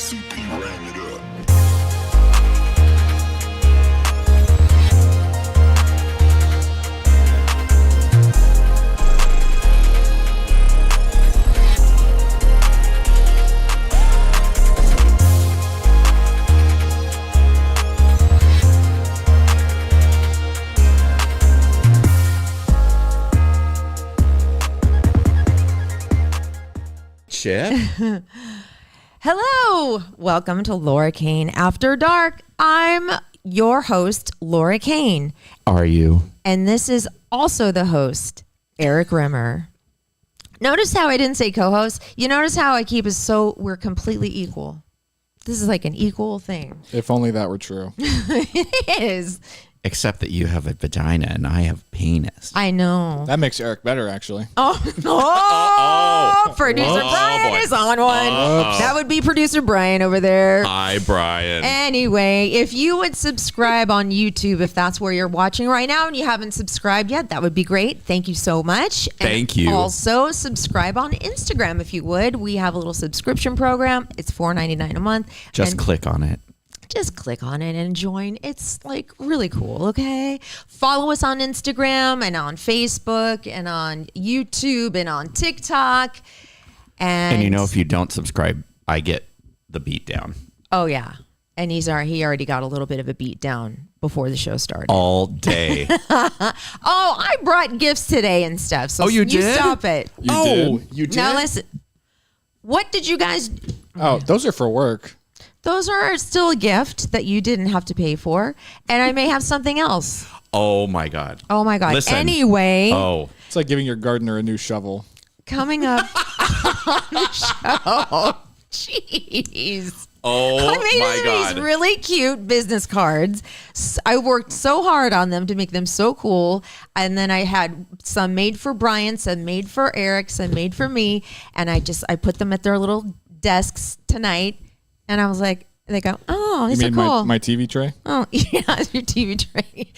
CP ran it up. Chip? Hello, welcome to Laura Kane After Dark. I'm your host, Laura Kane. Are you? And this is also the host, Erik Rimmer. Notice how I didn't say co-host? You notice how I keep it so we're completely equal. This is like an equal thing. If only that were true. It is. Except that you have a vagina and I have penis. I know. That makes Erik better, actually. Producer Brian is on one. That would be producer Brian over there. Hi, Brian. Anyway, if you would subscribe on YouTube, if that's where you're watching right now and you haven't subscribed yet, that would be great. Thank you so much. Thank you. Also, subscribe on Instagram if you would. We have a little subscription program. It's $4.99 a month. Just click on it. Just click on it and join. It's like really cool, okay? Follow us on Instagram and on Facebook and on YouTube and on TikTok. And you know, if you don't subscribe, I get the beat down. Oh, yeah. And he already got a little bit of a beat down before the show started. All day. I brought gifts today and stuff. So you did? Stop it. You did? Now listen, what did you guys... Oh, those are for work. Those are still a gift that you didn't have to pay for. And I may have something else. Oh, my God. Oh, my God. Listen. Anyway. Oh. It's like giving your gardener a new shovel. Coming up on the show. Jeez. Oh, I made my God. these really cute business cards. I worked so hard on them to make them so cool. And then I had some made for Brian, some made for Erik, some made for me. And I put them at their little desks tonight. And I was like, they go, oh, these are You mean cool. my TV tray? Oh, yeah, your TV tray.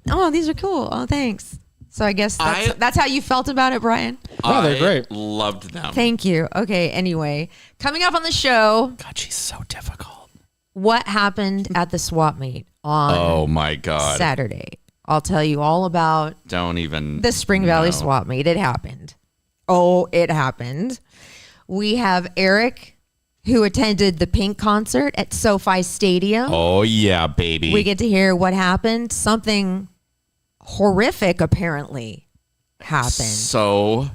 Oh, these are cool. Oh, thanks. So I guess that's how you felt about it, Brian? Oh, they're great. Loved them. Thank you. Okay, anyway, coming up on the show, God, she's so difficult. what happened at the swap meet on Oh, my God. Saturday. I'll tell you all about Don't even. the Spring Valley know. swap meet. It happened. Oh, it happened. We have Erik, who attended the Pink concert at SoFi Stadium. Oh, yeah, baby. We get to hear what happened. Something horrific apparently happened. So,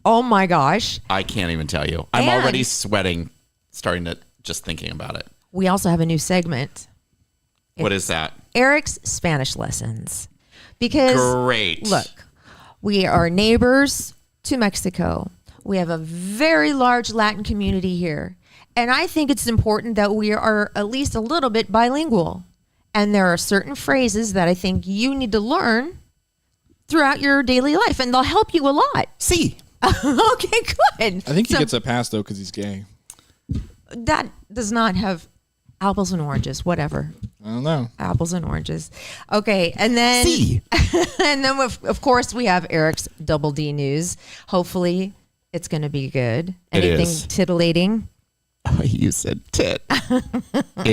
Oh my gosh. I can't even tell you. I'm And- already sweating, starting to just thinking about it. We also have a new segment. What is that? Erik's Spanish lessons. Because Great. look, we are neighbors to Mexico. We have a very large Latin community here. And I think it's important that we are at least a little bit bilingual. And there are certain phrases that I think you need to learn throughout your daily life. And they'll help you a lot. See. Okay, good. I think he gets a pass, though, because he's gay. That does not have apples and oranges, whatever. I don't know. Apples and oranges. Okay, and then See. and then of course we have Erik's Double D news. Hopefully it's going to be good. It Anything is. titillating? Oh, you said tit.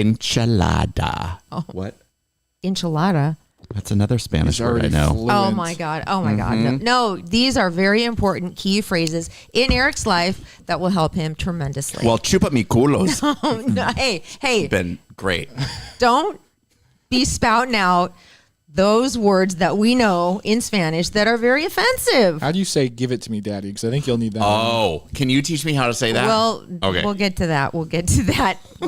Enchilada. Oh. What? Enchilada. That's another Spanish He's word I already know. fluent. Oh my God. Oh my God. No, these are very important key phrases in Erik's life that will help him tremendously. Well, chupa mi culos. Oh, no, hey, Been great. don't be spouting out those words that we know in Spanish that are very offensive. How do you say "give it to me, daddy"? Because I think you'll need that. Oh, can you teach me how to say that? Well, okay. we'll get to that.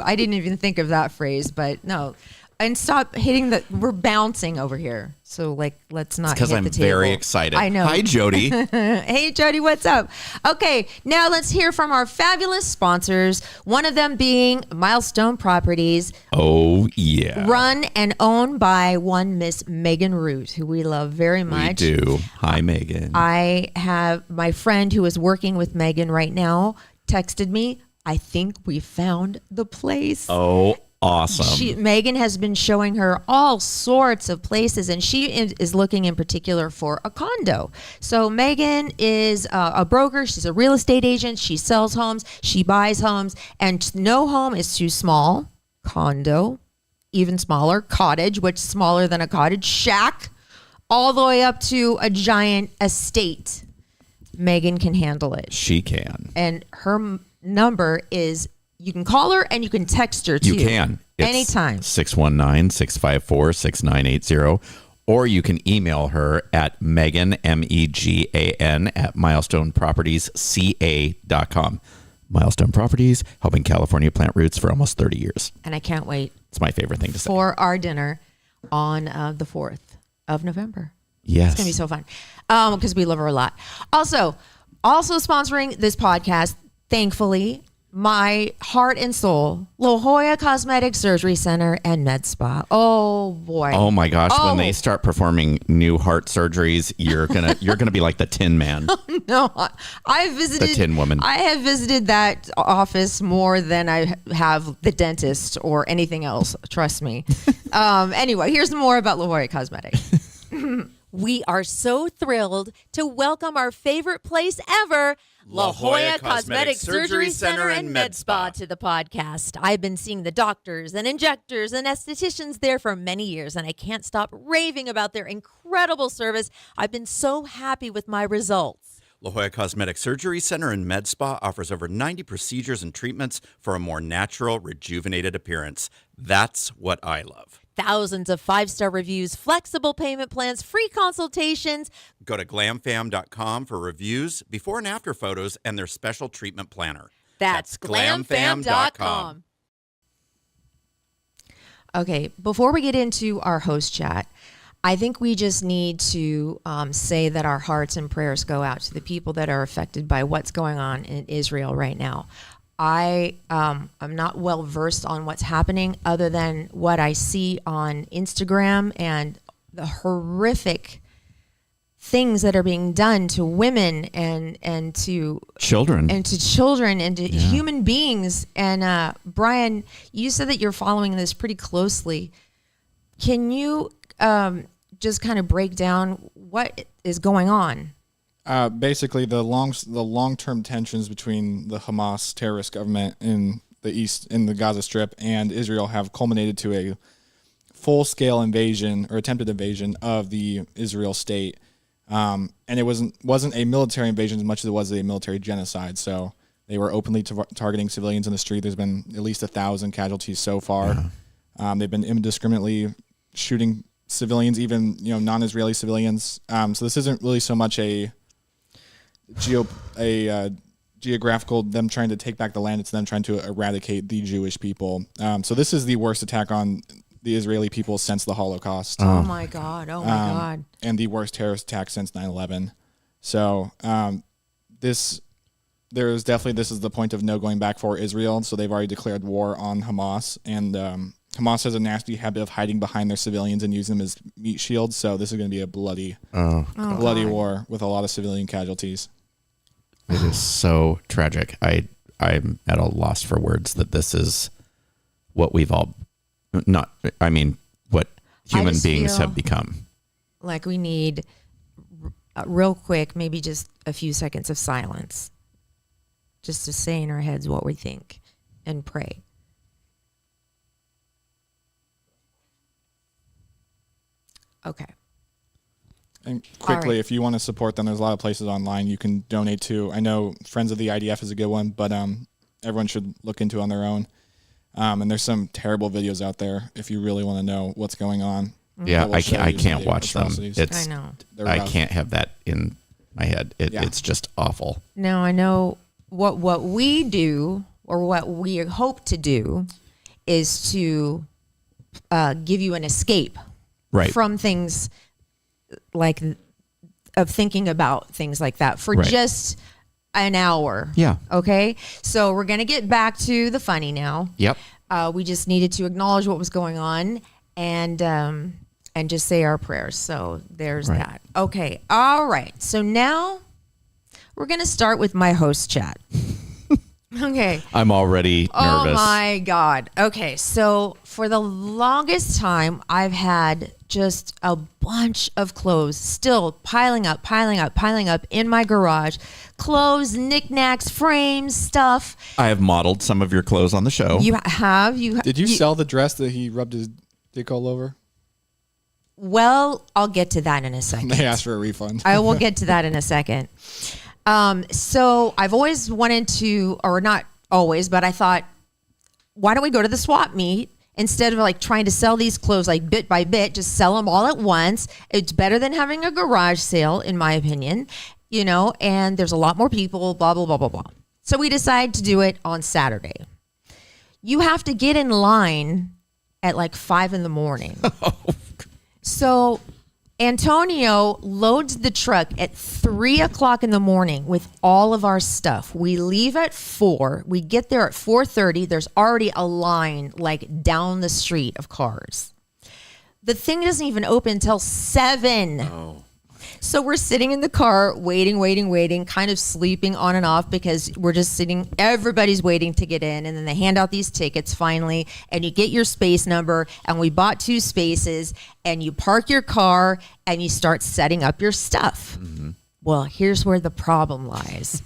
I didn't even think of that phrase, but no. And stop hitting we're bouncing over here. So let's not hit Because the I'm table. very excited. I know. Hi, Jody. Hey, Jody, what's up? Okay, now let's hear from our fabulous sponsors, one of them being Milestone Properties, Oh, yeah. run and owned by one Miss Megan Root, who we love very We much. do. Hi, Megan. I have my friend who is working with Megan right now texted me, I think we found the place. Oh, awesome. Megan has been showing her all sorts of places, and she is looking in particular for a condo. So Megan is a broker. She's a real estate agent. She sells homes. She buys homes, and no home is too small. Condo, even smaller. Cottage, which is smaller than a cottage. Shack, all the way up to a giant estate. Megan can handle it. She can. And her number is, you can call her and you can text her too. You can. It's anytime. 619-654-6980. Or you can email her at Megan, MEGAN, at milestonepropertiesca.com. Milestone Properties, helping California plant roots for almost 30 years. And I can't wait. It's my favorite thing to say. For our dinner on the 4th of November. Yes. It's going to be so fun because we love her a lot. Also sponsoring this podcast, thankfully, my heart and soul, La Jolla Cosmetic Surgery Center and Med Spa. Oh boy. Oh my gosh, when they start performing new heart surgeries, you're gonna be like the Tin Man. No, I visited the Tin Woman. I have visited that office more than I have the dentist or anything else. Trust me. Anyway, here's more about La Jolla Cosmetic. We are so thrilled to welcome our favorite place ever, La Jolla Cosmetic Surgery Center and Med Spa, to the podcast. I've been seeing the doctors and injectors and estheticians there for many years, and I can't stop raving about their incredible service. I've been so happy with my results. La Jolla Cosmetic Surgery Center and Med Spa offers over 90 procedures and treatments for a more natural, rejuvenated appearance. That's what I love. Thousands of 5-star reviews, flexible payment plans, free consultations. Go to glamfam.com for reviews, before and after photos, and their special treatment planner. That's glamfam.com. Okay, before we get into our host chat, I think we just need to say that our hearts and prayers go out to the people that are affected by what's going on in Israel right now. I'm not well versed on what's happening other than what I see on Instagram and the horrific things that are being done to women and to children and to human beings. And Brian, you said that you're following this pretty closely. Can you just kind of break down what is going on? Basically, the long-term tensions between the Hamas terrorist government in the east, in the Gaza Strip, and Israel have culminated to a full-scale invasion or attempted invasion of the Israel state. And it wasn't a military invasion as much as it was a military genocide. So they were openly targeting civilians in the street. There's been at least 1,000 casualties so far. Yeah. They've been indiscriminately shooting civilians, even non-Israeli civilians. So this isn't really so much a geographical, them trying to take back the land. It's them trying to eradicate the Jewish people. So this is the worst attack on the Israeli people since the Holocaust. Oh my God. Oh my God. And the worst terrorist attack since 9/11. So this is the point of no going back for Israel. So they've already declared war on Hamas, and Hamas has a nasty habit of hiding behind their civilians and using them as meat shields. So this is going to be a bloody war with a lot of civilian casualties. It is so tragic. I'm at a loss for words that this is what we've all what human beings have become. Like we need real quick, maybe just a few seconds of silence, just to say in our heads what we think and pray. Okay. And quickly, right. If you want to support them, there's a lot of places online you can donate to. I know Friends of the IDF is a good one, but everyone should look into it on their own. And there's some terrible videos out there if you really want to know what's going on. Yeah, I can't watch them. I know. I can't have that in my head. It's just awful. Now I know what we do, or what we hope to do, is to give you an escape from things like of thinking about things like that for just an hour. Yeah. Okay. So we're going to get back to the funny now. Yep. We just needed to acknowledge what was going on and just say our prayers. So there's that. Okay. All right. So now we're going to start with my host chat. Okay. I'm already nervous. Oh my God. Okay. So for the longest time, I've had just a bunch of clothes still piling up in my garage. Clothes, knickknacks, frames, stuff. I have modeled some of your clothes on the show. You have. Did you sell the dress that he rubbed his dick all over? Well, I'll get to that in a second. They asked for a refund. I will get to that in a second. So I've always wanted to, or not always, but I thought, why don't we go to the swap meet instead of like trying to sell these clothes like bit by bit, just sell them all at once. It's better than having a garage sale, in my opinion, you know, and there's a lot more people, blah, blah, blah, blah, blah. So we decided to do it on Saturday. You have to get in line at like 5 a.m. So Antonio loads the truck at 3 o'clock in the morning with all of our stuff. We leave at 4. We get there at 4:30. There's already a line like down the street of cars. The thing doesn't even open until 7. Oh. So we're sitting in the car, waiting, kind of sleeping on and off because we're just sitting, everybody's waiting to get in. And then they hand out these tickets finally, and you get your space number. And we bought 2 spaces, and you park your car and you start setting up your stuff. Mm-hmm. Well, here's where the problem lies.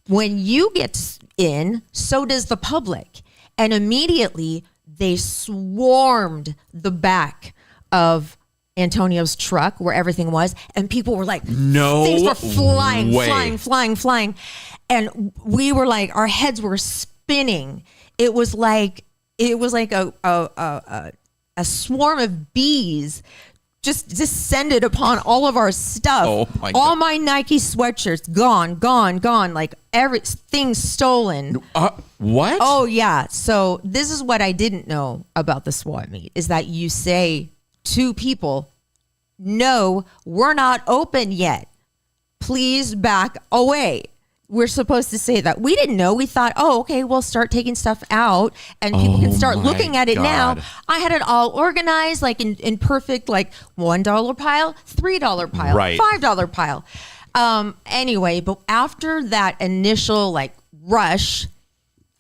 When you get in, so does the public. And immediately they swarmed the back of Antonio's truck where everything was, and people were like, no things were flying, way. flying. And we were like, our heads were spinning. It was like a swarm of bees just descended upon all of our stuff. Oh my all God. my Nike sweatshirts gone, like everything stolen. What? Oh yeah. So this is what I didn't know about the SWAT meet is that you say to people, no, we're not open yet. Please back away. We're supposed to say that. We didn't know. We thought, oh, okay, we'll start taking stuff out and people can start my looking at it now. God. I had it all organized, like in perfect, like $1 pile, $3 pile, Right. $5 pile. Anyway, but after that initial like rush,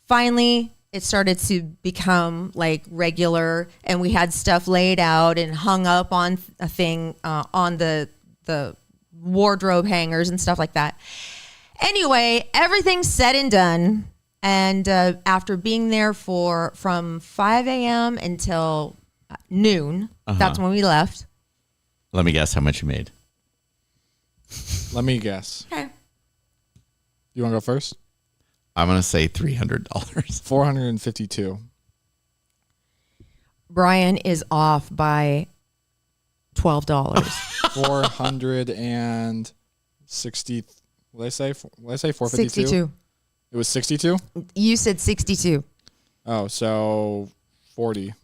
finally it started to become like regular, and we had stuff laid out and hung up on a thing on the wardrobe hangers and stuff like that. Anyway, everything's said and done, and after being there from 5 a.m. until noon, that's when we left. Let me guess how much you made. Let me guess. Okay. You want to go first? I'm going to say $300. $452. Brian is off by $12. 460. What did I say? What did I say? 452. 62. It was 62. You said 62. Oh, so 40,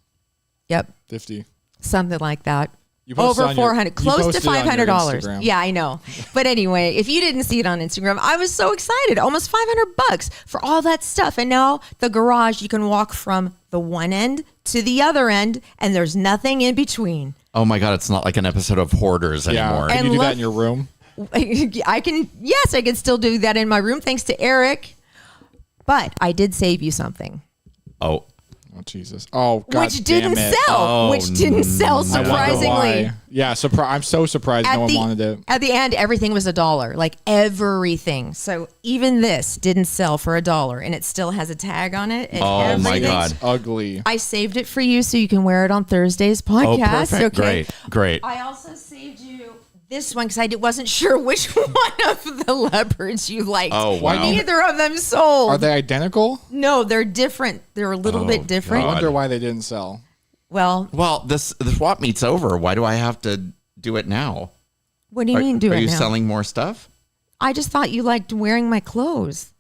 Yep, 50. something like that. You posted Over on your- 400, you close to posted on your $500. Instagram. Yeah, I know. But anyway, if you didn't see it on Instagram, I was so excited. Almost $500 for all that stuff. And now the garage, you can walk from the one end to the other end, and there's nothing in between. Oh my God, it's not like an episode of Hoarders Yeah. anymore. Can And you do look- that in your room? I can still do that in my room thanks to Eric. But I did save you something. Oh, Oh, Jesus. Oh, God Which didn't damn it. sell. Oh, Which didn't sell, I wonder surprisingly. why. Yeah, I'm so surprised no one wanted it. At the end, everything was $1, like everything. So even this didn't sell for $1, and it still has a tag on it. And Oh, my everything. God. It's ugly. I saved it for you so you can wear it on Thursday's podcast. perfect. Okay. Great. I also saved you this one because I wasn't sure which one of the leopards you liked. Oh, wow. Neither of them sold. Are they identical? No, they're different. They're a little bit different. I God. wonder why they didn't sell. Well, Well, the swap meet's over. Why do I have to do it now? what do you mean do Are it you now? selling more stuff? I just thought you liked wearing my clothes.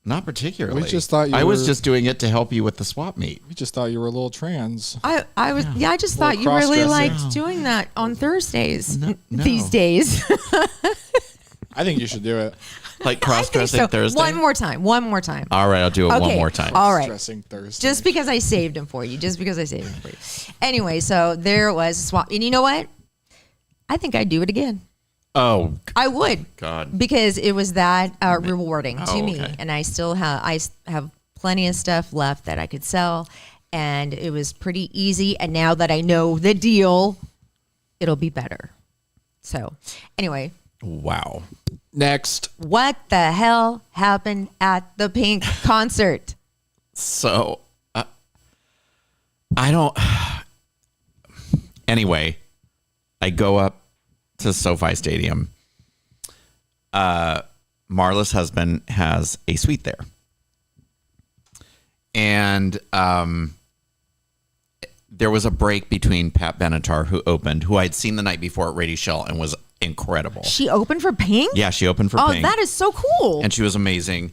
Not particularly. We just thought you I was were- just doing it to help you with the swap meet. We just thought you were a little trans. I just thought you really liked doing that on Thursdays No. these days. I think you should do it. Like I think cross-dressing so. Thursday? One more time. All right, I'll do it one Okay. more time. All right. Dressing Thursday. Just because I saved them for you. Anyway, so there it was. Swap. And you know what? I think I'd do it again. Oh, I would. God. Because it was that rewarding to me. okay. And I still have plenty of stuff left that I could sell. And it was pretty easy. And now that I know the deal, it'll be better. So anyway, Wow. Next. what the hell happened at the Pink concert? So, I don't. Anyway, I go up to SoFi Stadium. Marla's husband has a suite there. And there was a break between Pat Benatar, who opened, who I'd seen the night before at Radio Shell and was incredible. She opened for Pink? Yeah, she opened for Oh, Pink. that is so cool. And she was amazing.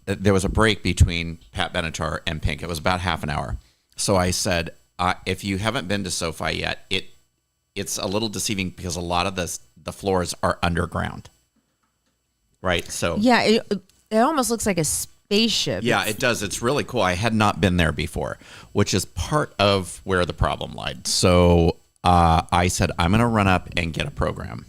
There was a break between Pat Benatar and Pink. It was about half an hour. So I said, if you haven't been to SoFi yet, it's a little deceiving because a lot of the floors are underground. Right? So yeah, it almost looks like a spaceship. yeah, it does. It's really cool. I had not been there before, which is part of where the problem lied. So I said, I'm going to run up and get a program.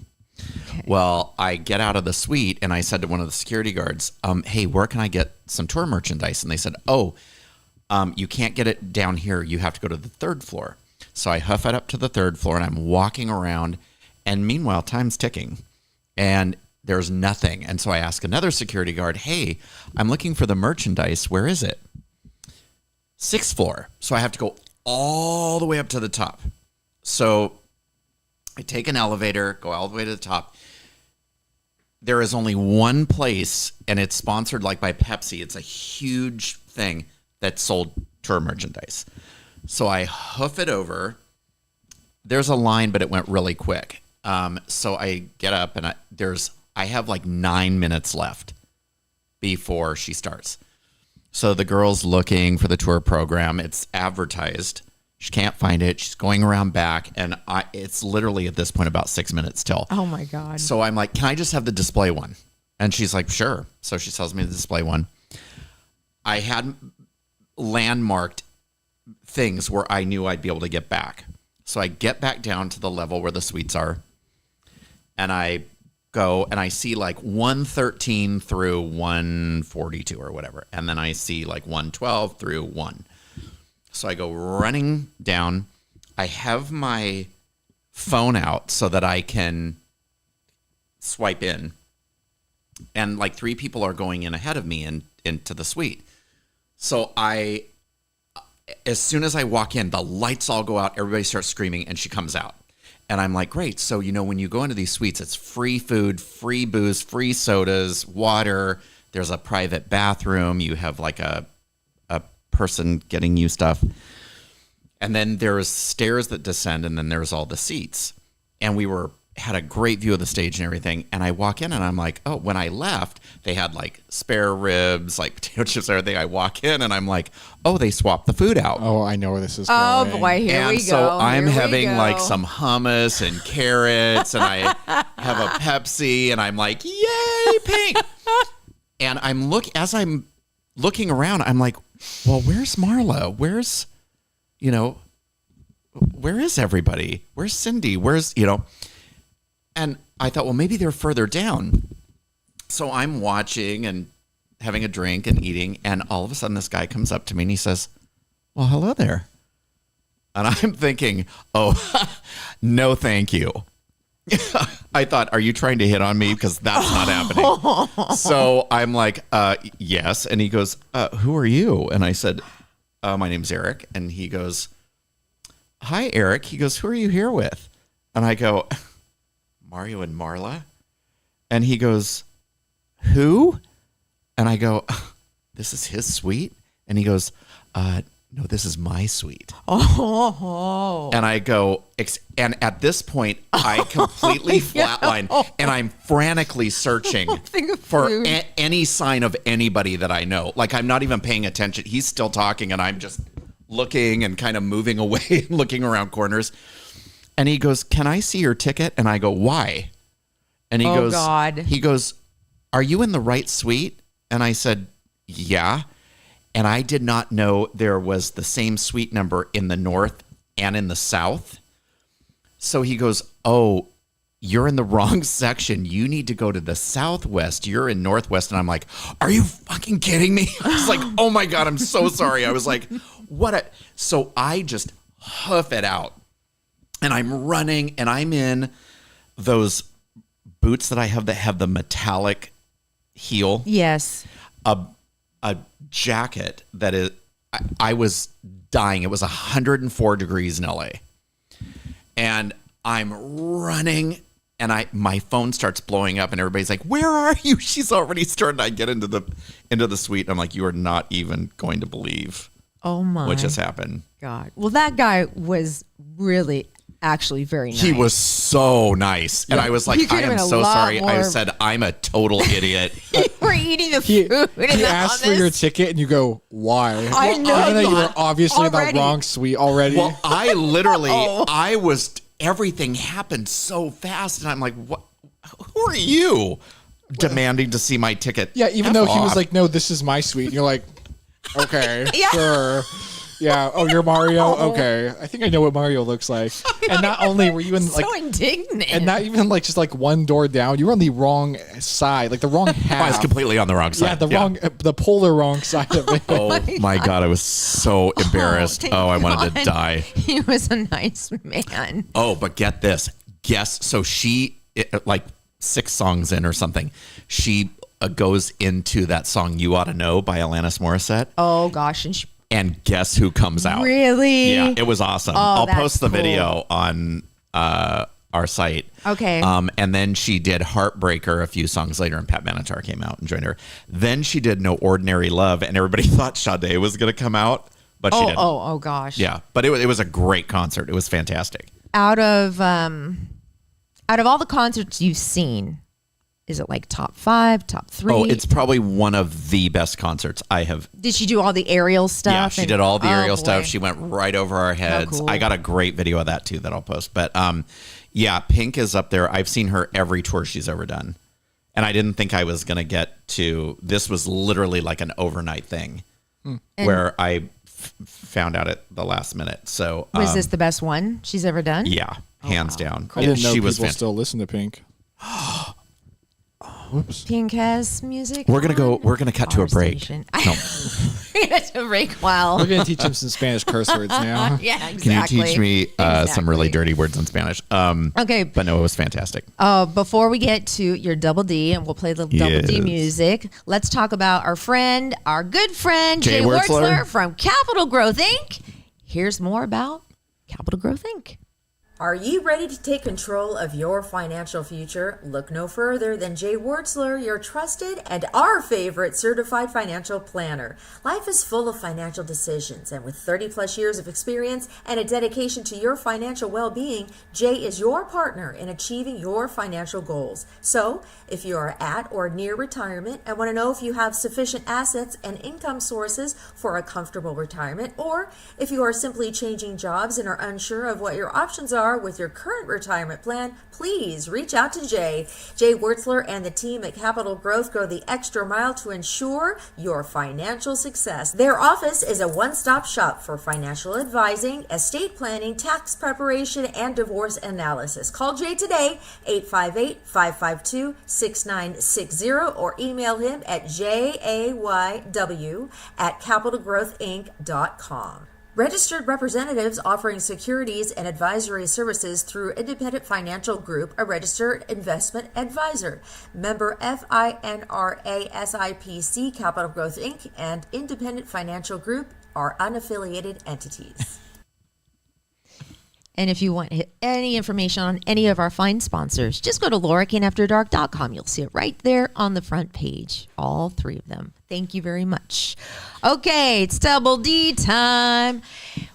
Okay. Well, I get out of the suite and I said to one of the security guards, hey, where can I get some tour merchandise? And they said, you can't get it down here. You have to go to the third floor. So I huff it up to the third floor and I'm walking around. And meanwhile, time's ticking. And there's nothing. And so I ask another security guard, hey, I'm looking for the merchandise. Where is it? Sixth floor. So I have to go all the way up to the top. So I take an elevator, go all the way to the top. There is only one place, and it's sponsored like by Pepsi. It's a huge thing that sold tour merchandise. So I hoof it over. There's a line, but it went really quick. So I get up, and I have like 9 minutes left before she starts. So the girl's looking for the tour program. It's advertised. She can't find it. She's going around back, and it's literally at this point about 6 minutes till. Oh my God. So I'm like, can I just have the display one? And she's like, sure. So she tells me the display one. I had landmarked things where I knew I'd be able to get back. So I get back down to the level where the suites are, and I go and I see like 113 through 142 or whatever. And then I see like 112 through 1. So I go running down. I have my phone out so that I can swipe in. And like 3 people are going in ahead of me into the suite. So as soon as I walk in, the lights all go out. Everybody starts screaming and she comes out. And I'm like, great. So, when you go into these suites, it's free food, free booze, free sodas, water. There's a private bathroom. You have like a person getting you stuff. And then there's stairs that descend, and then there's all the seats. And we had a great view of the stage and everything. And I walk in and I'm like, oh, when I left, they had like spare ribs, like potato chips, everything. I walk in and I'm like, oh, they swapped the food out. Oh, I know where this is Oh going. boy, here we go. And so I'm Here we having go. like some hummus and carrots, and I have a Pepsi, and I'm like, yay, Pink. And as I'm looking around, I'm like, well, where's Marla? Where is everybody? Where's Cindy? And I thought, well, maybe they're further down. So I'm watching and having a drink and eating, and all of a sudden this guy comes up to me and he says, well, hello there. And I'm thinking, oh, no, thank you. I thought, are you trying to hit on me? Because that's not happening. So I'm like, yes. And he goes, who are you? And I said, my name's Erik. And he goes, hi, Erik. He goes, who are you here with? And I go, Mario and Marla. And he goes, who? And I go, this is his suite? And he goes, no, this is my suite. Oh. And I go, and at this point, I completely flatline, and I'm frantically searching for any sign of anybody that I know. Like, I'm not even paying attention. He's still talking, and I'm just looking and kind of moving away and looking around corners. And he goes, can I see your ticket? And I go, why? And he goes, God. He goes, are you in the right suite? And I said, yeah. And I did not know there was the same suite number in the north and in the south. So he goes, oh, you're in the wrong section. You need to go to the southwest. You're in northwest. And I'm like, are you fucking kidding me? I was like, oh my God, I'm so sorry. I was like, so I just hoof it out. And I'm running, and I'm in those boots that I have that have the metallic heel. Yes. A jacket that is, I was dying. It was 104 degrees in LA. And I'm running, and my phone starts blowing up, and everybody's like, where are you? She's already started. I get into the suite, and I'm like, you are not even going to believe what just happened. God. Well, that guy was really actually very nice. He was so nice. And I was like, I am so sorry. I more... said, I'm a total idiot. We're eating the food. He asked for your ticket, and you go, why? I know. Even though you were obviously in the wrong suite already. Well, I literally, everything happened so fast. And I'm like, what? Who are you? Demanding to see my ticket. Yeah, even though he was like, no, this is my suite. And you're like, okay, sure. Yeah. Oh, you're Mario? Okay. I think I know what Mario looks like. And not only were you in like... so indignant. And not even like just like one door down. You were on the wrong side, like the wrong half. I was completely on the wrong side. Yeah, the polar wrong side of it. Oh my God. I was so embarrassed. I wanted to die. He was a nice man. Oh, but get this. So she, like 6 songs in or something, she goes into that song You Ought to Know by Alanis Morissette. Oh, gosh. And guess who comes out? Really? Yeah, it was awesome. I'll post the video on our site. Okay. And then she did Heartbreaker a few songs later, and Pat Benatar came out and joined her. Then she did No Ordinary Love, and everybody thought Sade was going to come out, but she didn't. Oh, gosh. Yeah, but it was a great concert. It was fantastic. Out of all the concerts you've seen, is it like top 5, top 3? Oh, it's probably one of the best concerts I have. Did she do all the aerial stuff? Yeah, she did all the aerial stuff. Boy. She went right over our heads. Cool. I got a great video of that too that I'll post. But yeah, Pink is up there. I've seen her every tour she's ever done. And I didn't think I was going to get to, this was literally like an overnight thing where I found out at the last minute. So was this the best one she's ever done? Yeah, hands down. I didn't know she people was still listen to Pink. Whoops. Pink has music. We're gonna cut to a break. No. No. We're gonna to a break while We're gonna teach him some Spanish curse words now. Yeah, exactly. Can you teach me some really dirty words in Spanish? Okay. But no, it was fantastic. Before we get to your Double D, and we'll play the Double D music, let's talk about our good friend, Jay Wertzler from Capital Growth Inc. Here's more about Capital Growth Inc. Are you ready to take control of your financial future? Look no further than Jay Wertzler, your trusted and our favorite certified financial planner. Life is full of financial decisions, and with 30 plus years of experience and a dedication to your financial well-being, Jay is your partner in achieving your financial goals. So, if you are at or near retirement and want to know if you have sufficient assets and income sources for a comfortable retirement, or if you are simply changing jobs and are unsure of what your options are with your current retirement plan, please reach out to Jay. Jay Wertzler and the team at Capital Growth go the extra mile to ensure your financial success. Their office is a one-stop shop for financial advising, estate planning, tax preparation, and divorce analysis. Call Jay today, 858-552-6960, or email him at jayw@capitalgrowthinc.com. Registered representatives offering securities and advisory services through Independent Financial Group, a registered investment advisor. Member FINRA SIPC, Capital Growth Inc., and Independent Financial Group are unaffiliated entities. And if you want any information on any of our fine sponsors, just go to LauraKaneAfterDark.com. You'll see it right there on the front page, all 3 of them. Thank you very much. Okay, it's Double D time.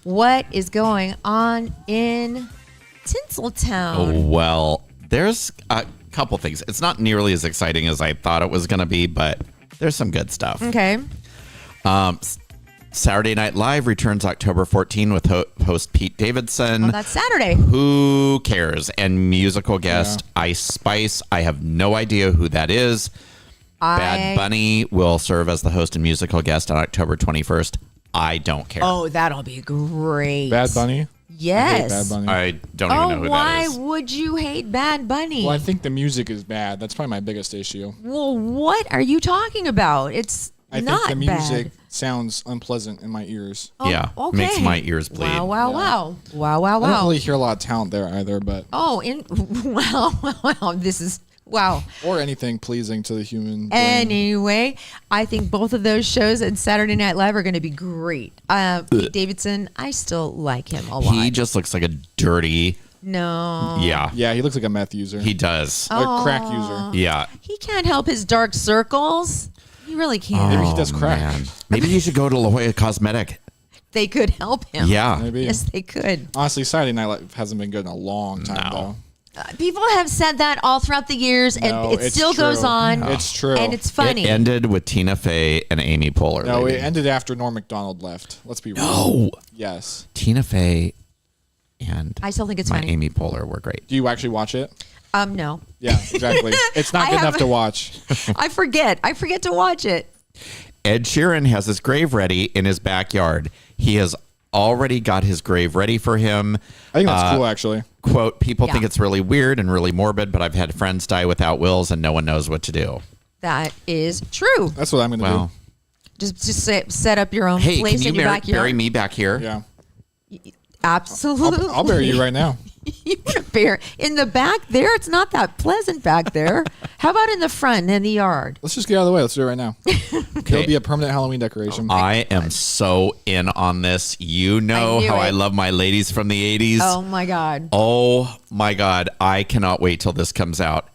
What is going on in Tinseltown? Oh, well, there's a couple things. It's not nearly as exciting as I thought it was going to be, but there's some good stuff. Okay. Saturday Night Live returns October 14 with host Pete Davidson. Oh, that's Saturday. Who cares? And musical guest Ice Spice. I have no idea who that is. Bad Bunny will serve as the host and musical guest on October 21st. I don't care. Oh, that'll be great. Bad Bunny? Yes. Bad Bunny. I don't even know who why that is. would you hate Bad Bunny? Well, I think the music is bad. That's probably my biggest issue. Well, what are you talking about? It's I not think the music bad. sounds unpleasant in my ears. Yeah, okay. makes my ears bleed. Wow, wow, wow. Wow, wow, I don't wow. really hear a lot of talent there either, but Oh, wow. This is, wow. or anything pleasing to the human brain. Anyway, I think both of those shows and Saturday Night Live are going to be great. Pete Davidson, I still like him a lot. He just looks like a dirty. No. Yeah, Yeah, he looks like a meth user. he does. a crack user. Yeah. He can't help his dark circles. He really can't. Maybe he does crack. Man. Maybe you should go to La Jolla Cosmetic. They could help him. Yeah. Maybe. Yes, they could. Honestly, Saturday Night Live hasn't been good in a long time, No. though. People have said that all throughout the years, and No, it it's still goes true. on. It's true. And it's funny. It ended with Tina Fey and Amy Poehler. No, lady. it ended after Norm Macdonald left. Let's be real. No. Yes. Tina Fey and I still think it's my funny. Amy Poehler were great. Do you actually watch it? No. Yeah, exactly. It's not I good enough haven't- to watch. I forget to watch it. Ed Sheeran has his grave ready in his backyard. He has already got his grave ready for him. I think that's cool, actually. Quote, people Yeah. think it's really weird and really morbid, but I've had friends die without wills and no one knows what to do. That is true. That's what I'm going to Wow. Just set up your own Hey, place can you in your backyard. bury me back here? do. Yeah. Absolutely. I'll bury you right now. You want to bury in the back there? It's not that pleasant back there. How about in the front in the yard? Let's just get out of the way. Let's do it right now. It'll be a permanent Halloween decoration. I am so in on this. You know I knew how I it. love my ladies from the 80s. Oh my God. Oh my God. I cannot wait till this comes out.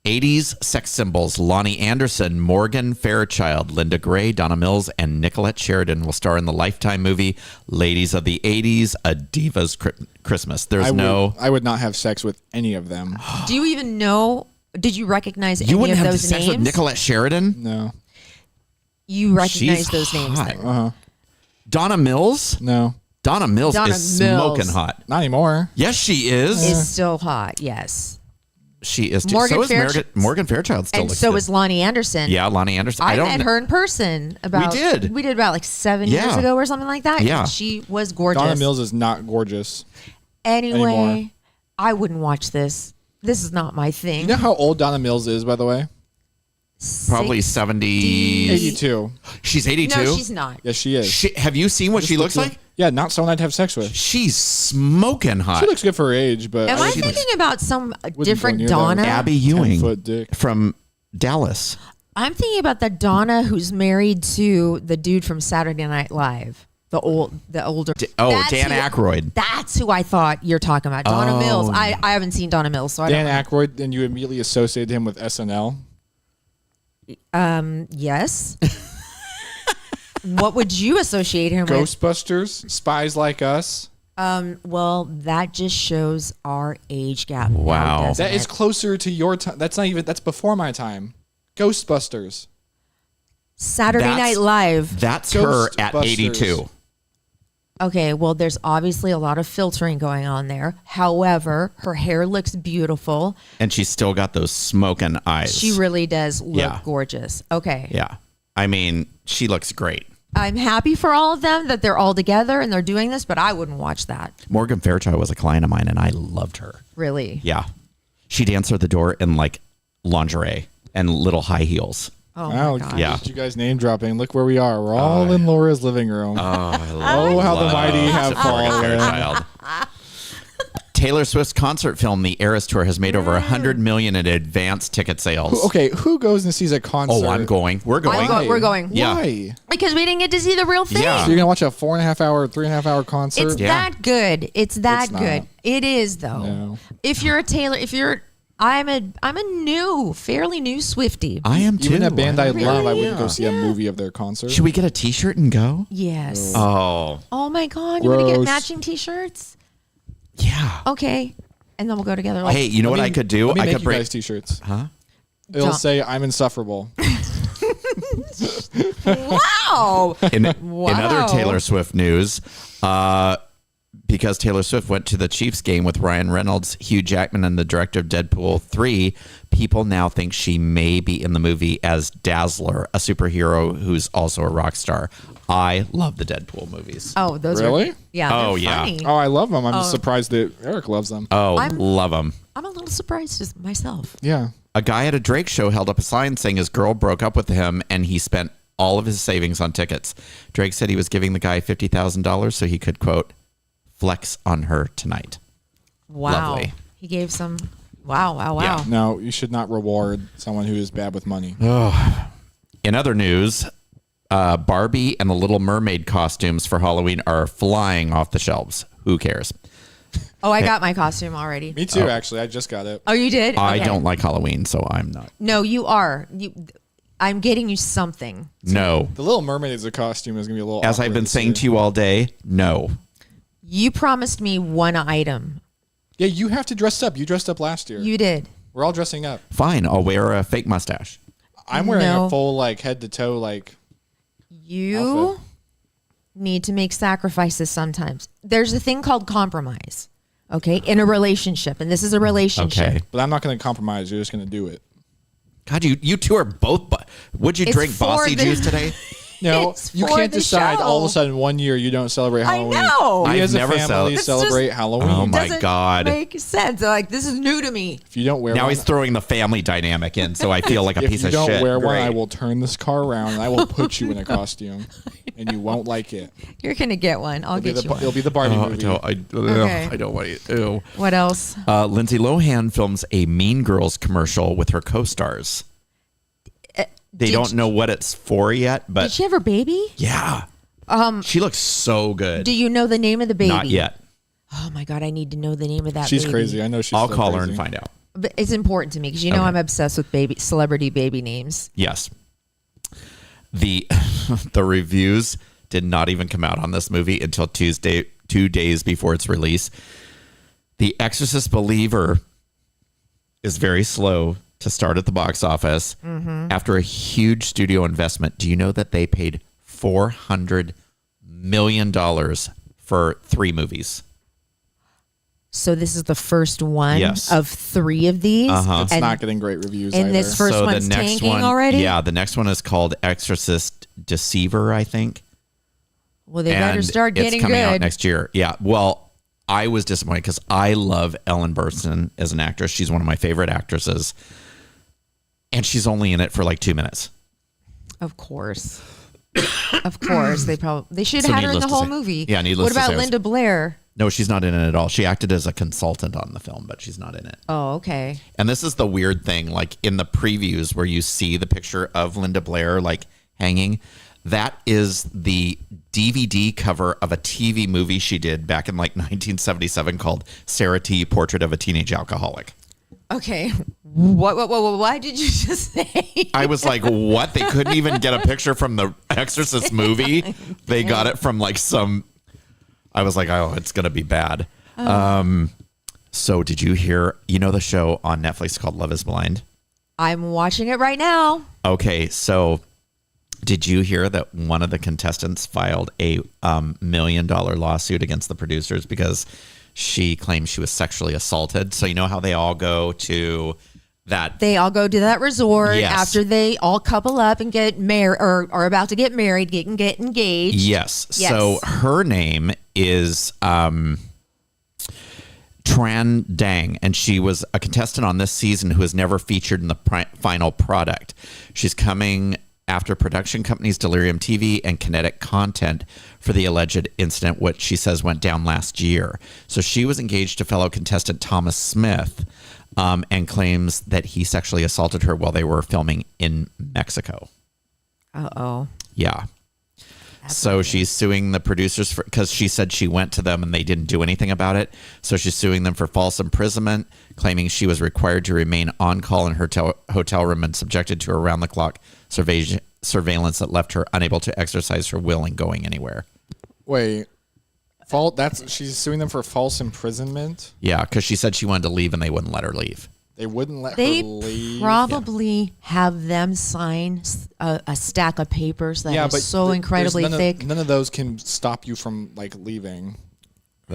80s sex symbols Lonnie Anderson, Morgan Fairchild, Linda Gray, Donna Mills, and Nicolette Sheridan will star in the Lifetime movie Ladies of the 80s, A Diva's Christmas. There's I would not have sex with any of them. Do you even know? Did you recognize You any wouldn't of have those sex names? with Nicolette Sheridan? No. You recognize She's those names? hot. Then. Donna Mills? No. Donna Mills Donna is Mills. smoking hot. Not anymore. Yes, she is. Is still hot. Yes. She is too. Morgan So is Fairchild- Morgan Fairchild still And looks so good. is Lonnie Anderson. Yeah, Lonnie Anderson. I don't met kn- her in person about. did. We did about like 7 years Yeah. ago or something like that. Yeah. And she was gorgeous. Donna Mills is not gorgeous. Anyway, anymore. I wouldn't watch this. This is not my thing. You know how old Donna Mills is, by the way? Probably 70. 82. She's 82? No, she's not. Yes, she is. Have you seen what she looks like? Yeah, not someone I'd have sex with. She's smoking hot. She looks good for her age, but Am I she thinking about some go different near that. Donna? Abby Ewing 10-foot dick. from Dallas. I'm thinking about the Donna who's married to the dude from Saturday Night Live. The older. That's Dan who- Aykroyd. That's who I thought you're talking about. Donna Oh. Mills. I haven't seen Donna Mills, so I Dan don't know. Aykroyd, and you immediately associated him with SNL. Yes. What would you associate him with? Ghostbusters, Spies Like Us. Well, that just shows our age gap. now, Wow. doesn't That is it? closer to your time. That's before my time. Ghostbusters. Saturday That's- Night Live. That's her at Ghostbusters. 82. Okay, well, there's obviously a lot of filtering going on there. However, her hair looks beautiful. And she's still got those smoking eyes. She really does look Yeah. gorgeous. Okay. Yeah. I mean, she looks great. I'm happy for all of them that they're all together and they're doing this, but I wouldn't watch that. Morgan Fairchild was a client of mine, and I loved her. Really. Yeah. She'd answer the door in like lingerie and little high heels. Oh Wow, my god. Yeah. you guys name dropping. Look where we are. We're all in Laura's living room. Oh, how the mighty have Morgan fallen. Fairchild. Taylor Swift's concert film, The Eras Tour, has made over $100 million in advance ticket sales. Okay, who goes and sees a concert? Oh, I'm going. We're going. Why? We're going. Yeah. Why? Because we didn't get to see the real thing. Yeah. So you're gonna watch a 3.5 hour concert? It's Yeah. that good. It's that It's not. good. It is though. No. If you're a Taylor, I'm a fairly new Swiftie. I am too. Even a band I love, I Really? wouldn't go see a movie of their concert. Should we get a T-shirt and go? Yes. Oh, Oh my god, you want to get Gross. matching T-shirts? yeah. Okay, and then we'll go together. Like, Hey, you know what I could do? Let me I make could you bring. guys t-shirts. Huh? It'll John- say "I'm insufferable." wow. In Wow. other Taylor Swift news, because Taylor Swift went to the Chiefs game with Ryan Reynolds, Hugh Jackman, and the director of Deadpool 3, people now think she may be in the movie as Dazzler, a superhero who's also a rock star. I love the Deadpool movies. Oh, those Really? are yeah. Oh, they're yeah. funny. Oh, I love them. I'm just surprised that Eric loves them. Oh, love them. I'm a little surprised just myself. Yeah. A guy at a Drake show held up a sign saying his girl broke up with him and he spent all of his savings on tickets. Drake said he was giving the guy $50,000 so he could, quote, flex on her tonight. Wow. Lovely. He gave some. Wow. Yeah. No, you should not reward someone who is bad with money. In other news, Barbie and the Little Mermaid costumes for Halloween are flying off the shelves. Who cares? Oh, I got my costume already. Me too, actually. I just got it. Oh, you did? I Okay. don't like Halloween, so I'm not. No, you are. I'm getting you something. No. The Little Mermaid as a costume is going to be a little As I've been saying to you all day, no. You promised me one item. Yeah, you have to dress up. You dressed up last year. You did. We're all dressing up. Fine, I'll wear a fake mustache. I'm wearing No. a full, like, head to toe, like, You outfit. need to make sacrifices sometimes. There's a thing called compromise, okay, in a relationship. And this is a relationship. Okay. But I'm not going to compromise. You're just going to do it. God, you two are both. Would you It's drink for bossy the- juice today? No, It's you for can't the decide all of a show. sudden one year you don't celebrate I Halloween. know. We I've as a never family It's celebrate just- Halloween. Oh, my Doesn't God. make sense. Like, this is new to me. If you don't wear Now one, he's throwing the family dynamic in, so I feel like a if piece you of don't shit. wear one, Great. I will turn this car around and I will put you in a costume, and you won't like it. You're going to get one. I'll get you It'll one. be the Barbie Oh, movie. Okay. I don't want to. Ew. What else? Lindsay Lohan films a Mean Girls commercial with her co-stars. They Did don't you- know what it's for yet, Did but she have her baby? yeah, she looks so good. Do you know the name of the baby? Not yet. Oh my God, I need to know the name of that She's baby. crazy. I know she's. I'll so call her crazy. and find out. But it's important to me because you know Okay. I'm obsessed with celebrity baby names. Yes. The reviews did not even come out on this movie until Tuesday, 2 days before its release. The Exorcist Believer is very slow to start at the box office. After a huge studio investment, do you know that they paid $400 million for 3 movies? So this is the first one Yes. of 3 of these. Uh-huh. It's And, not getting great reviews. and either. this first one's tanking already? Yeah, the next one is called Exorcist Deceiver, I think. Well, they better And start getting it's coming out good. next year. Yeah. Well, I was disappointed because I love Ellen Burstyn as an actress. She's one of my favorite actresses. And she's only in it for like 2 minutes. Of course. Of course. They should So have had her in needless the to whole say- movie. Yeah, needless What to about say, Linda Blair? No, she's not in it at all. She acted as a consultant on the film, but she's not in it. Oh, okay. And this is the weird thing, like in the previews where you see the picture of Linda Blair like hanging, that is the DVD cover of a TV movie she did back in like 1977 called Sarah T. Portrait of a Teenage Alcoholic. Okay. What did you just say? I was like, what? They couldn't even get a picture from the Exorcist movie. They got it from like some, I was like, oh, it's going to be bad. So did you hear, you know, the show on Netflix called Love is Blind? I'm watching it right now. Okay, so did you hear that one of the contestants filed a $1 million lawsuit against the producers because she claims she was sexually assaulted? So you know how they all go to that. They all go to that resort Yes. after they all couple up and get married or are about to get married, get engaged. Yes. Yes. So her name is Tran Dang, and she was a contestant on this season who was never featured in the final product. She's coming after production companies Delirium TV and Kinetic Content for the alleged incident, which she says went down last year. So she was engaged to fellow contestant Thomas Smith and claims that he sexually assaulted her while they were filming in Mexico. Uh-oh. Yeah. So she's suing the producers because she said she went to them and they didn't do anything about it. So she's suing them for false imprisonment, claiming she was required to remain on call in her hotel room and subjected to around-the-clock surveillance that left her unable to exercise her will in going anywhere. Wait, she's suing them for false imprisonment. Yeah, because she said she wanted to leave and they wouldn't let her leave. They wouldn't let They her leave. probably have them sign a stack of papers that is so incredibly there's thick. None of those can stop you from like leaving.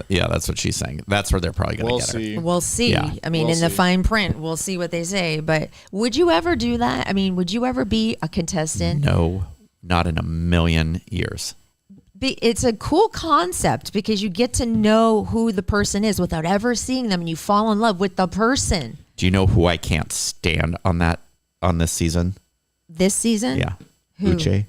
Yeah, that's what she's saying. That's where they're probably going to We'll get see. her. We'll see. Yeah. I mean, We'll in the see. fine print, we'll see what they say. But would you ever do that? I mean, would you ever be a contestant? No, not in a million years. It's a cool concept because you get to know who the person is without ever seeing them, and you fall in love with the person. Do you know who I can't stand on this season? This season? Yeah. Who? Uche.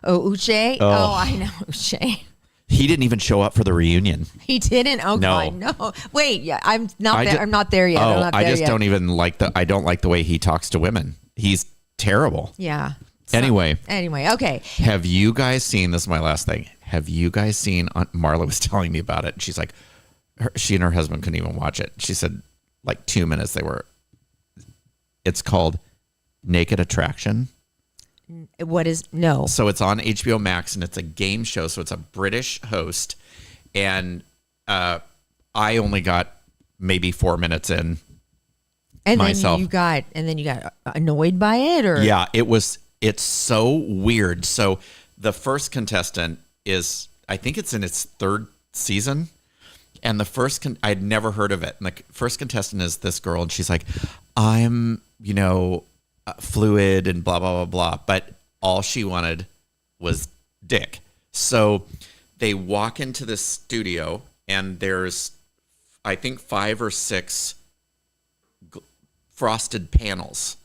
Oh, Uche? Oh, I know Uche. He didn't even show up for the reunion. He didn't? Oh, No. God, no. Wait, yeah, I'm not I there. ju- I'm not there yet. I'm Oh, not I there just yet. don't even I don't like the way he talks to women. He's terrible. Yeah. Anyway, okay. have you guys seen, this is my last thing. Have you guys seen, Marla was telling me about it. She's like, she and her husband couldn't even watch it. She said like 2 minutes it's called Naked Attraction. What is, no. So it's on HBO Max and it's a game show. So it's a British host. And I only got maybe 4 minutes in. And myself. then you got annoyed by it, or? Yeah, it's so weird. So the first contestant is, I think it's in its third season. And the first, I'd never heard of it. And the first contestant is this girl. And she's like, I'm, fluid and blah, blah, blah, blah. But all she wanted was dick. So they walk into this studio and there's, I think, 5 or 6 frosted panels.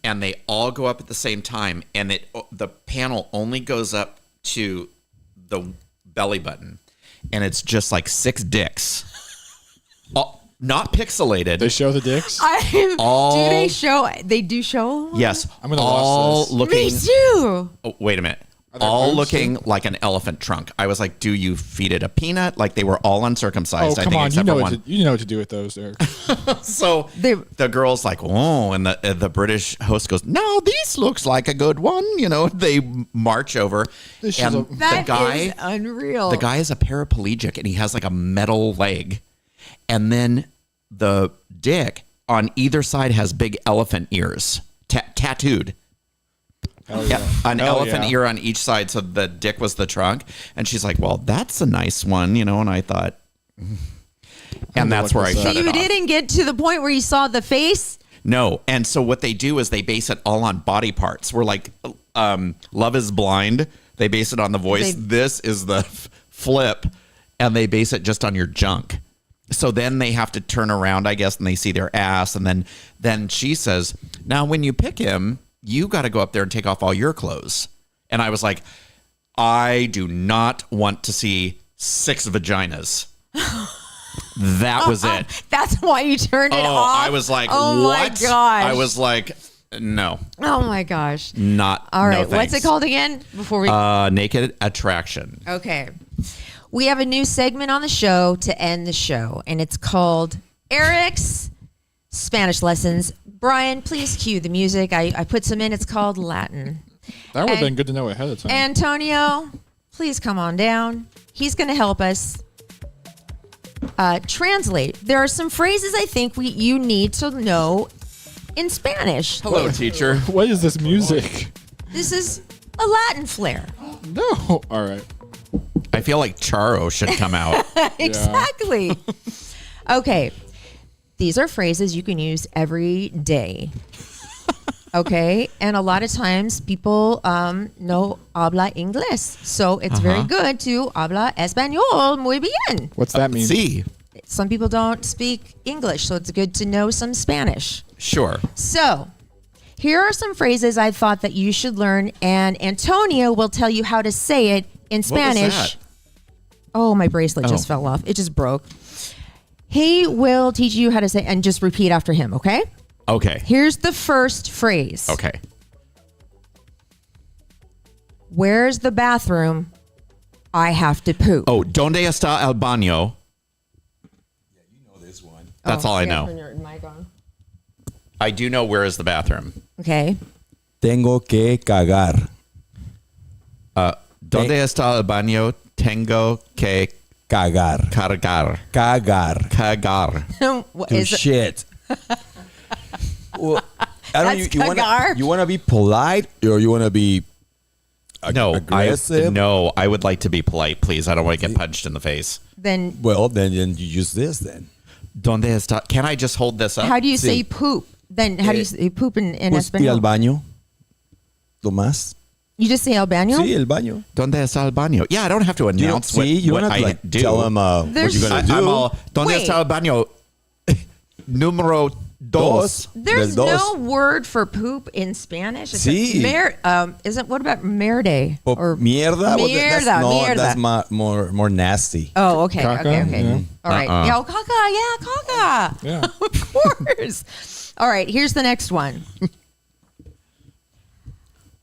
And they all go up at the same time. And the panel only goes up to the belly button. And it's just like 6 dicks. Not pixelated. They show the dicks. All- They do show? Yes. I'm gonna all watch this. looking. Me too. Oh, wait a minute. there All boobs looking like an elephant trunk. I was like, do you feed it a peanut? Like they were all uncircumcised. Oh, I come think, on. except for one. You know what to do with those, Eric. So the girl's like, oh, and the British host goes, no, this looks like a good one. They march over, This and is a- the That guy, is unreal. the guy is a paraplegic, and he has like a metal leg, and then the dick on either side has big elephant ears tattooed. Hell Yeah, an Hell elephant yeah. ear on each side, so the dick was the trunk. And she's like, well, that's a nice one, and I thought, and that's where I So shut it you off. didn't get to the point where you saw the face? No. And so what they do is they base it all on body parts. We're like, Love is Blind. They base it on the voice. This is the flip, and they base it just on your junk. So then they have to turn around, I guess, and they see their ass. And then she says, now when you pick him, you got to go up there and take off all your clothes. And I was like, I do not want to see 6 vaginas. That was it. That's why you turned it off? I was like, oh what? my gosh. I was like, no, Oh my gosh. not. All right. no What's it thanks. called again? Before we. Naked Attraction. Okay. We have a new segment on the show to end the show, and it's called Eric's Spanish Lessons. Brian, please cue the music. I put some in. It's called Latin. That would have And- been good to know ahead of time. Antonio, please come on down. He's going to help us translate. There are some phrases I think you need to know in Spanish. Hello, teacher. What is this music? This is a Latin flair. No. All right. I feel like Charo should come out. Exactly. Okay. These are phrases you can use every day. Okay. And a lot of times people know habla inglés. So it's very good to habla español muy bien. What's that mean? See, Some people don't speak English, so it's good to know some Spanish. sure. So here are some phrases I thought that you should learn, and Antonio will tell you how to say it in Spanish. What was that? Oh, my bracelet just fell off. It just broke. He will teach you how to say, and just repeat after him, okay? Okay. Here's the first phrase. Okay. Where's the bathroom? I have to poop. Oh, ¿Dónde está el baño? Yeah, you know this one. That's all I know. I do know where is the bathroom. Okay. Tengo que cagar. ¿Dónde está el baño? Tengo que Cagar. cargar. Cagar. Cagar. What To is it? shit. Well, I don't. That's You cagar. want to be polite or you want to be No, aggressive. I would like to be polite, please. I don't want to get punched in the face. Then Well, then you use this then. ¿Dónde está? Can I just hold this up? how do you say Sí. poop? Then how do you say poop in Pues ir al Espanol? baño. Tomás. You just say el baño? Sí, el baño. ¿Dónde está el baño? Yeah, I don't have to You don't, announce what, you what don't have I to like, do. tell them what There's- you're going to do. I'm all, ¿Dónde Wait. está el baño? Número dos. There's Del no dos. word for poop in Spanish. It's Sí. Isn't what about merde? Or mierda? Well, that's, Mierda, no, mierda. that's more nasty. Oh, okay, Caca, okay, okay. yeah. All right. Uh-uh. Yeah, caca, Yeah. of course. All right, here's the next one.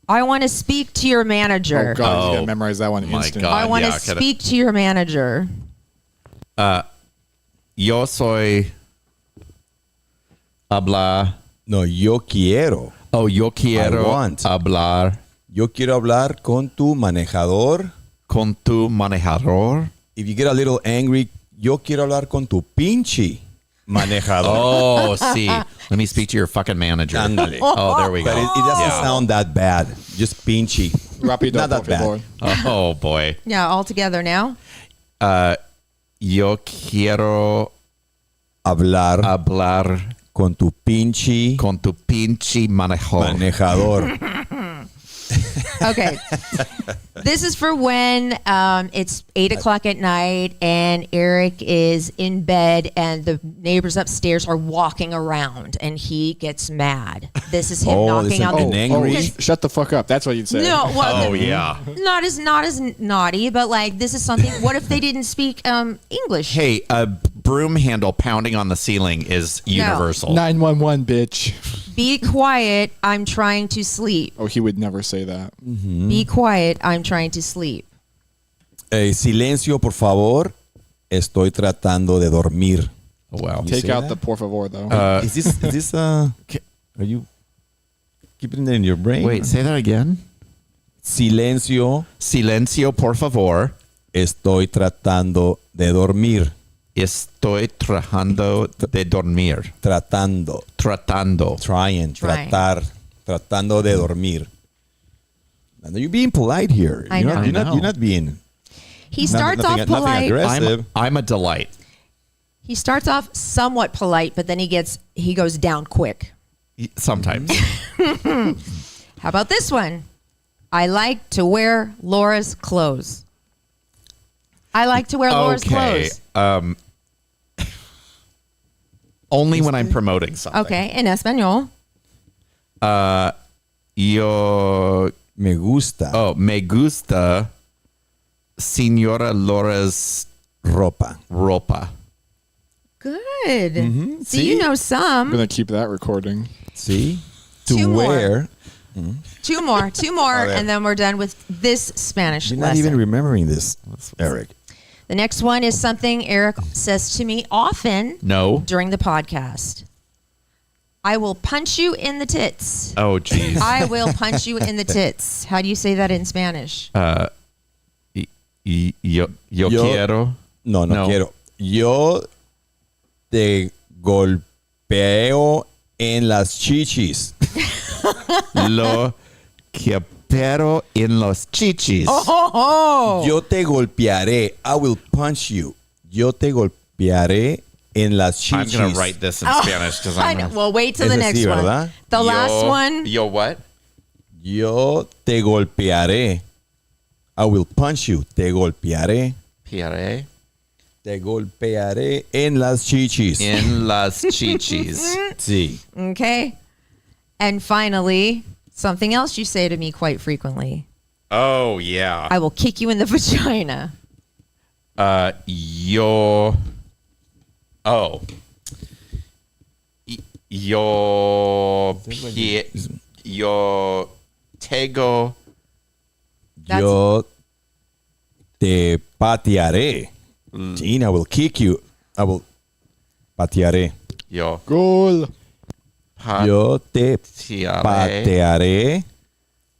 I want to speak to your manager. Oh God, you Oh, gotta memorize that one my instantly. God. I want to yeah, kinda- speak to your manager. Yo soy hablar. No, yo quiero. Oh, yo quiero I want. hablar Yo quiero hablar con tu manejador. con tu manejador. If you get a little angry, yo quiero hablar con tu pinche manejador. Oh, see. Let me speak to your fucking manager. Ándale. Oh, there we But go. it doesn't Yeah. sound that bad. Just pinchy. Rapido, Not that por favor. bad. Oh, boy. Yeah, all together now. Yo quiero Hablar hablar con tu pinche con tu pinche manejador. manejador. Okay. This is for when it's 8:00 at night and Eric is in bed and the neighbors upstairs are walking around and he gets mad. This is him Oh, knocking this on is the an angry- Shut the fuck up. That's what you'd say. No, well, Oh, yeah. not as naughty, but like this is something. What if they didn't speak English? Hey, a broom handle pounding on the ceiling is universal. 911, bitch. Be quiet. I'm trying to sleep. Oh, he would never say that. Be quiet. I'm trying to sleep. Silencio, por favor. Estoy tratando de dormir. Oh, wow. Take say out that? the por favor, though. Is this are you keeping it in your brain? Wait, say that again. Silencio, Silencio, por favor. estoy tratando de dormir. Estoy tratando de dormir. Tratando. Tratando. Trying. Tratando de dormir. And you're being polite here. I You're know. not, I you're know. not being. He starts nothing- off nothing polite. aggressive. I'm a delight. He starts off somewhat polite, but then he goes down quick. Sometimes. How about this one? I like to wear Laura's clothes. I like to wear Laura's Okay. clothes. Only when I'm promoting something. Okay, in Espanol. Yo, Me gusta me gusta Señora Laura's ropa. Mm-hmm. ropa. Good. See, you know I'm some. gonna keep that recording. See? To Two more. wear. Two more, there. and then we're done with this Spanish You're not lesson. even remembering this, Eric. The next one is something Eric says to me often No. during the podcast. I will punch you in the tits. Oh, jeez. I will punch you in the tits. How do you say that in Spanish? Yo quiero. No No. quiero. Yo te golpeo en las chichis. Lo quiero en los chichis. Oh, Yo te golpearé. I will punch you. Yo te golpearé en las I'm chichis. going to write this in Spanish because I I'm. know. Well, wait till Es the así, next one. ¿verdad? The last one. Yo what? Yo te golpearé. I will punch you. Te golpearé. Pierre. Te golpearé en las chichis. En las chichis. Sí. Okay. And finally, something else you say to me quite frequently. Oh, yeah. I will kick you in the vagina. Yo. Oh. Yo. Yo. Tego. That's- Yo te patearé. Gene, I will kick you. I will patearé. Yo. Goal. Yo te Patearé. patearé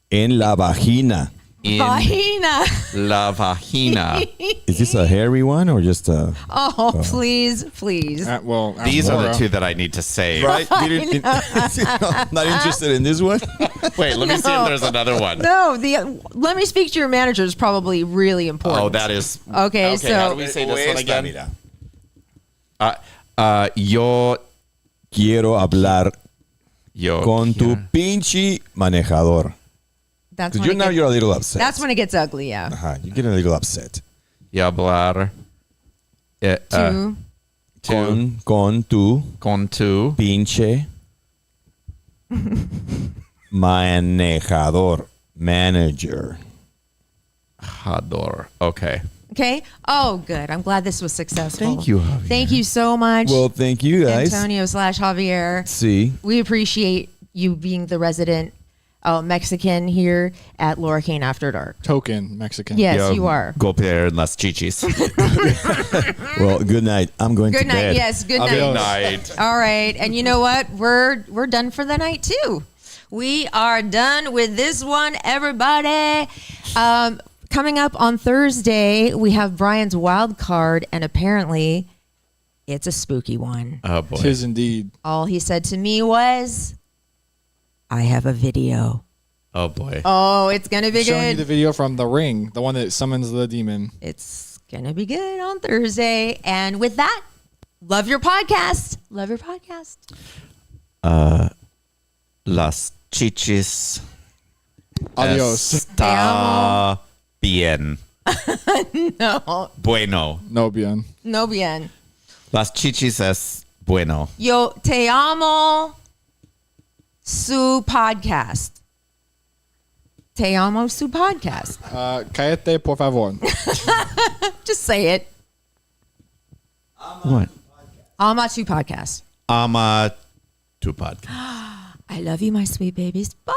en la vagina. in Vagina. la vagina. Is this a hairy one or just a? Oh, please. Well, These are the Laura. two that I need to save. Right? Not interested in this one. Wait, let me see if there's another one. No, let me speak to your manager is probably really important. Oh, that is Okay, so- how do we say this one again? Mira. Yo Quiero hablar con tu quiero- pinche manejador. that's Because when you're a little upset. that's when it gets ugly, yeah. You get a little upset. y hablar Two. Con tu con tu pinche manejador. Manager. Hador. Okay. Okay. Oh, good. I'm glad this was successful. Thank you, Javier. Thank you so much, Well, thank you guys. Antonio/Javier. See. We appreciate you being the resident Mexican here at Laura Kane After Dark. Token Mexican. Yes, Yo you are. golpear las chichis. Well, good night. I'm going Good to night. bed. Yes, good Adios. night. Night. All right. And you know what? We're done for the night too. We are done with this one, everybody. Coming up on Thursday, we have Brian's wild card, and apparently it's a spooky one. Oh boy. Tis indeed. All he said to me was, I have a video. Oh boy. Oh, it's going to be Showing you good. the video from The Ring, the one that summons the demon. It's going to be good on Thursday. And with that, love your podcast. Love your podcast. Las chichis Adios. está bien. No, Bueno. No bien. no bien. Las chichis es bueno. Yo te amo su podcast. Te amo su podcast. Cállate, por favor. Just say it. What? Ama su podcast. Ama tu podcast. I love you, my sweet babies. Bye.